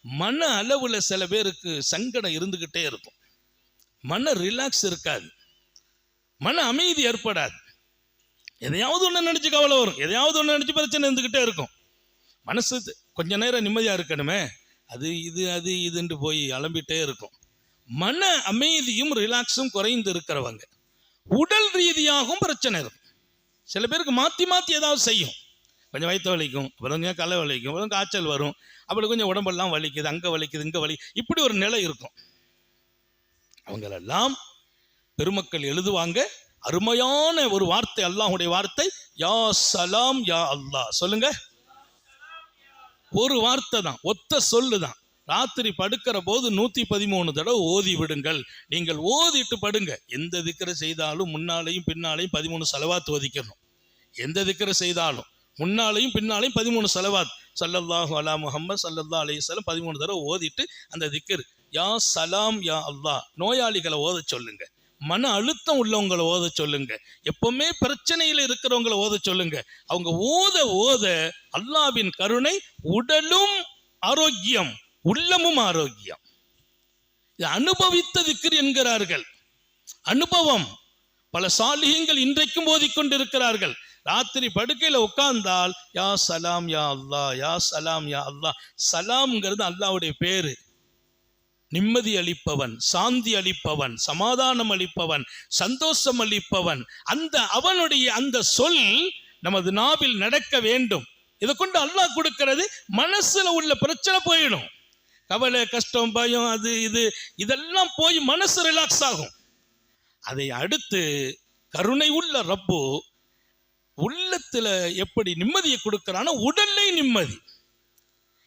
மன அளவுல சில பேருக்கு சங்கடம் இருந்துகிட்டே இருக்கும், மன ரிலாக்ஸ் இருக்காது, மன அமைதி ஏற்படாது. எதையாவது ஒன்று நினைச்சு கவலை வரும், எதையாவது ஒன்று நினைச்சு பிரச்சனை இருந்துகிட்டே இருக்கும். மனசு கொஞ்ச நேரம் நிம்மதியா இருக்கணுமே, அது இதுன்னு போய் அலம்பிட்டே இருக்கும். மன அமைதியும் ரிலாக்ஸும் குறைந்து இருக்கிறவங்க உடல் ரீதியாகவும் பிரச்சனை இருக்கும். சில பேருக்கு மாற்றி மாற்றி ஏதாவது செய்யும், கொஞ்சம் வயிற்று வலிக்கும், அப்புறம் கொஞ்சம் கலை வலிக்கும், அப்புறம் காய்ச்சல் வரும், அப்படி கொஞ்சம் உடம்பெல்லாம் வலிக்குது, அங்கே வலிக்குது இங்கே வலி, இப்படி ஒரு நிலை இருக்கும். அவங்களெல்லாம் பெருமக்கள் எழுதுவாங்க, அருமையான ஒரு வார்த்தை, அல்லாஹுடைய வார்த்தை, யா சலாம் யா அல்லாஹ். சொல்லுங்க, ஒரு வார்த்தை தான், ஒத்த சொல்லுதான். ராத்திரி படுக்கிற போது 113 தடவை ஓதி விடுங்கள். நீங்கள் ஓதிட்டு படுங்க. எந்த திக்ரை செய்தாலும் முன்னாலையும் பின்னாலையும் 13 சலவாத் ஓதிக்கணும். எந்த திக்ரை செய்தாலும் முன்னாலையும் பின்னாலையும் 13 சலவாத், ஸல்லல்லாஹு அலா முஹம்மது ஸல்லல்லாஹு அலைஹி வஸல்லம் 13 தடவை ஓதிட்டு அந்த திக்ர் யா சலாம் யா அல்லாஹ். நோயாளிகளை ஓத சொல்லுங்க, மன அழுத்தம் உள்ளவங்களை ஓத சொல்லுங்க, எப்பவுமே பிரச்சனையில் இருக்கிறவங்களை ஓத சொல்லுங்க. அவங்க ஓத ஓத அல்லாஹ்வின் கருணை, உடலும் ஆரோக்கியம், உள்ளமும் ஆரோக்கியம். அனுபவித்த திக்ர் என்கிறார்கள், அனுபவம். பல சாலிஹீன்கள் இன்றைக்கும் ஓதிக்கொண்டிருக்கிறார்கள். ராத்திரி படுக்கையில உட்கார்ந்தால் யா சலாம் யா அல்லாஹ், யா சலாம் யா அல்லாஹ். சலாம்ங்கிறது அல்லாஹ்வுடைய பேரு. நிம்மதி அளிப்பவன், சாந்தி அளிப்பவன், சமாதானம் அளிப்பவன், சந்தோஷம் அளிப்பவன். அந்த அவனுடைய அந்த சொல் நமது நாவில் நடக்க வேண்டும். இதை கொண்டு அல்லாஹ் கொடுக்கிறது, மனசுல உள்ள பிரச்சனை போயிடும். கவலை, கஷ்டம், பயம், அது இதெல்லாம் போய் மனசு ரிலாக்ஸ் ஆகும். அதை அடுத்து கருணை உள்ள ரப்பு உள்ளத்துல எப்படி நிம்மதியை கொடுக்கிறானோ உடல்லே நிம்மதி.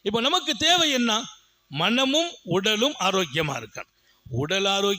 இப்ப நமக்கு தேவை என்ன? மனமும் உடலும் ஆரோக்கியமா இருக்கணும். உடல் ஆரோக்கியம்